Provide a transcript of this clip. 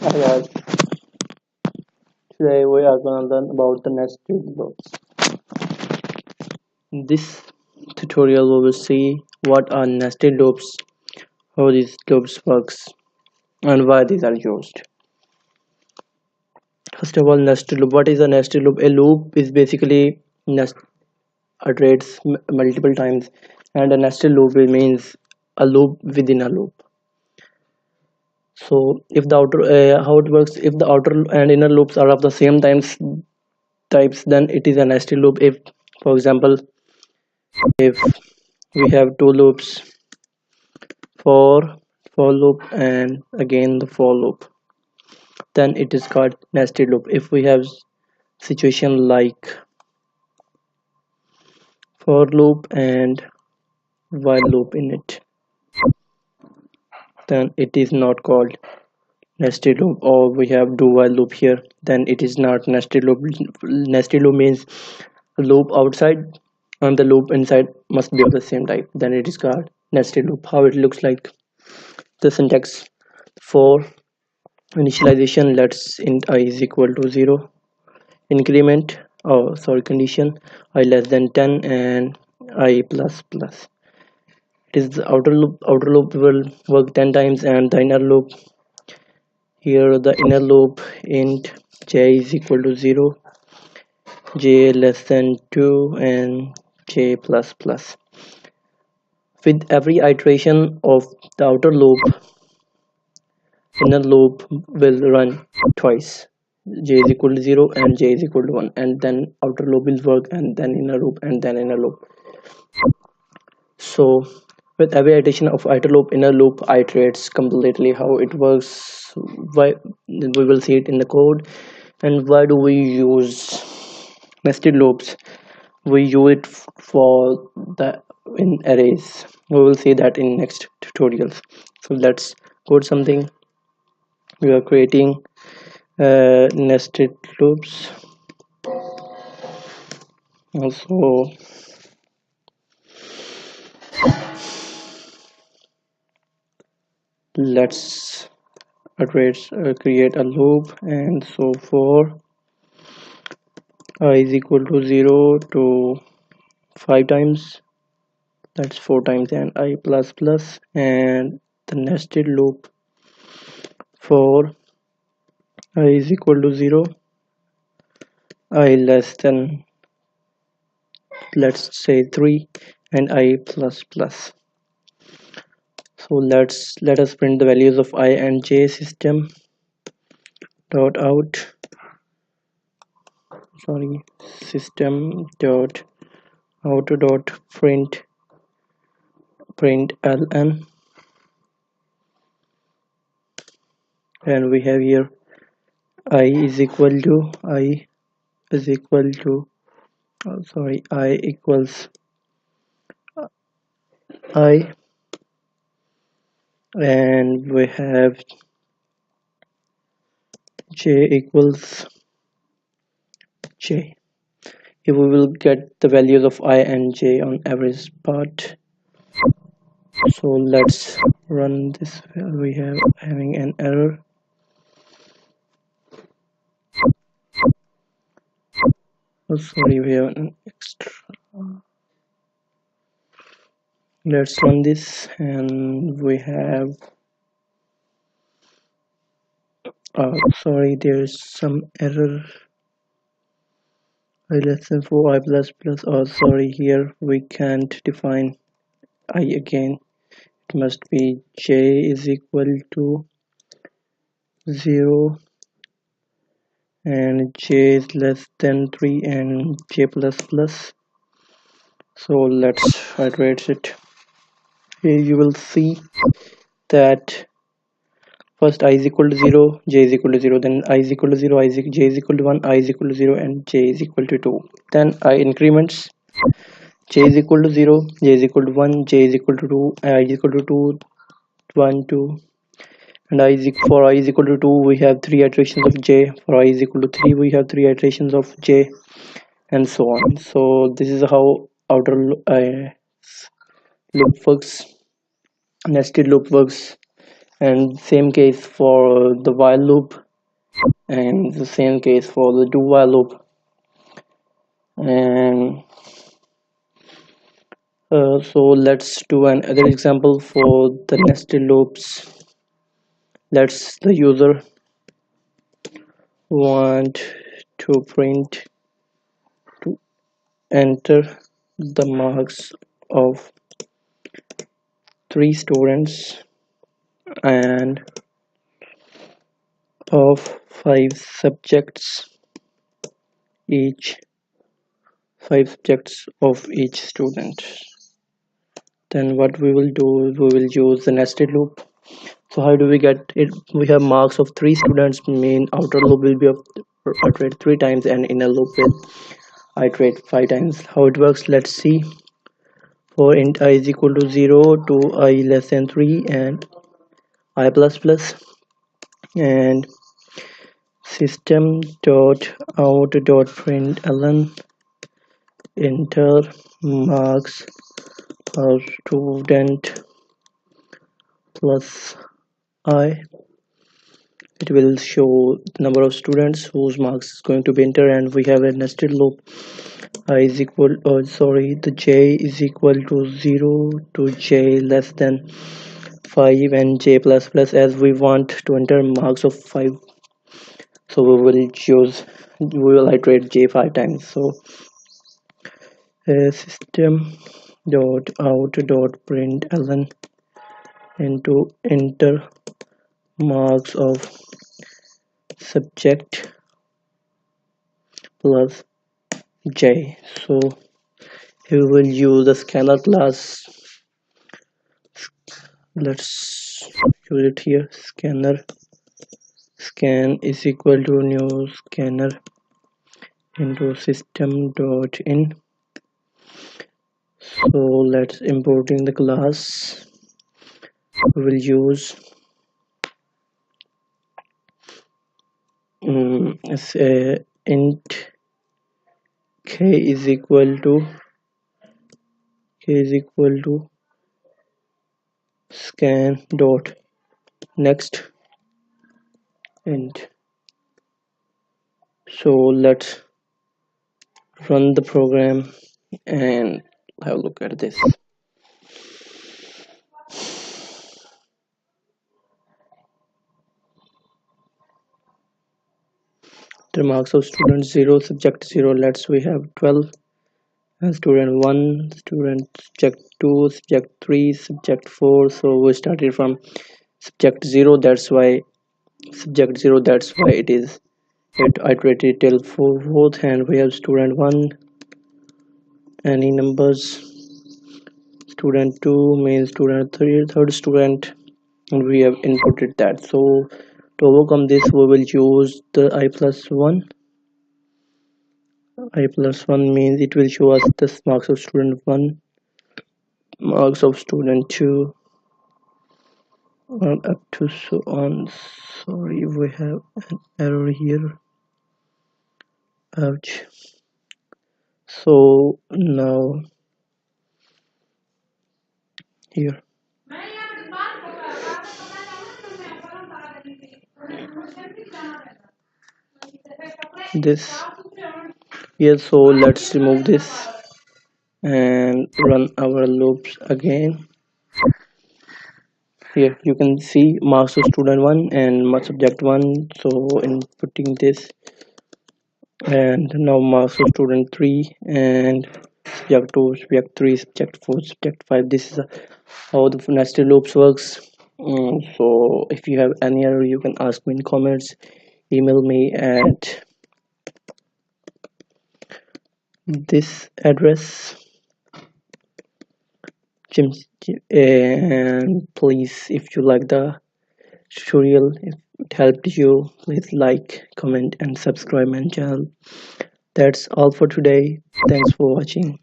Hi guys, today we are gonna learn about the nested loops. In this tutorial we will see what are nested loops, how these loops works, and why these are used. First of all, nested loop. What is a nested loop? A loop is basically nest iterates multiple times, and a nested loop means a loop within a loop. So if the outer how it works, if the outer and inner loops are of the same types, then it is a nested loop. If, for example, if we have two loops, for for loop and again the for loop, then it is called nested loop. If we have situation like for loop and while loop in it, then it is not called nested loop. Or we have do while loop here, then it is not nested loop. Nested loop means a loop outside and the loop inside must be of the same type, then it is called nested loop. How it looks like: the syntax: for initialization, let's int I is equal to 0, increment, condition I less than 10 and I plus plus. It is the outer loop will work 10 times, and the inner loop, here the inner loop int j is equal to 0, j less than 2 and j plus plus. With every iteration of the outer loop, inner loop will run twice: j is equal to 0 and j is equal to 1, and then outer loop will work, and then inner loop, and then inner loop. So with every iteration of outer loop, inner loop iterates completely. How it works, why, we will see it in the code. And why do we use nested loops? We use it for the in arrays. We will see that in next tutorials. So let's code something. We are creating nested loops. Also, let's create a loop, and so for I is equal to 0 to 5 times, that's 4 times, and I plus plus, and the nested loop for I is equal to 0, I less than, let's say 3, and I plus plus. So let us print the values of I and j. System dot out, system dot out dot print ln, and we have here I is equal to is equal to I equals I, and we have j equals j. If we will get the values of I and j on average part, so let's run this. We have having an error. Sorry, we have an extra. Let's run this, and we have sorry, there's some error. I less than 4, I plus plus. Oh, sorry, here we can't define I again. It must be j is equal to 0 and j is less than 3 and j plus plus. So let's iterate it. Here you will see that first I is equal to 0, j is equal to 0, then I is equal to 0, j is equal to 1, I is equal to 0, and j is equal to 2. Then I increments: j is equal to 0, j is equal to 1, j is equal to 2, I is equal to 2, 1, 2, and for I is equal to 2 we have 3 iterations of j, for I is equal to 3 we have 3 iterations of j, and so on. So this is how outer loop works, nested loop works, and same case for the while loop, and the same case for the do while loop. And so let's do another example for the nested loops. Let's the user want to print to enter the marks of three students and of five subjects, each five subjects of each student. Then what we will do, we will use the nested loop. So how do we get it? We have marks of three students, mean outer loop will be iterate three times and inner loop will iterate five times. How it works, let's see. For int I is equal to 0 to I less than 3 and I plus plus, and system dot out dot println enter marks of student plus I. It will show the number of students whose marks is going to be entered, and we have a nested loop. I is equal, the j is equal to 0 to j less than 5 and j plus plus, as we want to enter marks of 5, so we will iterate j 5 times. So system dot out dot println into enter marks of subject plus j. So we will use the scanner class. Let's use it here. Scan is equal to new scanner into system dot in. So let's importing the class. We will use int k is equal to scan dot next int. So let's run the program and have a look at this. The marks of student 0, subject 0. Let's we have 12 and student 1, student subject 2, subject 3, subject 4. So we started from subject 0, that's why subject 0, that's why it iterated till fourth, and we have student 1, any numbers, student 2 means student 3, third student, and we have inputted that. So to overcome this, we will use the I plus 1. I plus 1 means it will show us the marks of student 1, marks of student 2, and up to so on. Sorry, we have an error here. Ouch. So now here this, yes. So let's remove this and run our loops again. Here you can see marks of student 1 and marks subject 1. So inputting this, and now marks of student 3 and subject 2, subject 3, subject 4, subject 5. This is how the nested loops works. So if you have any error, you can ask me in comments, email me at this address. And please, if you like the tutorial, if it helped you, please like, comment and subscribe my channel. That's all for today. Thanks for watching.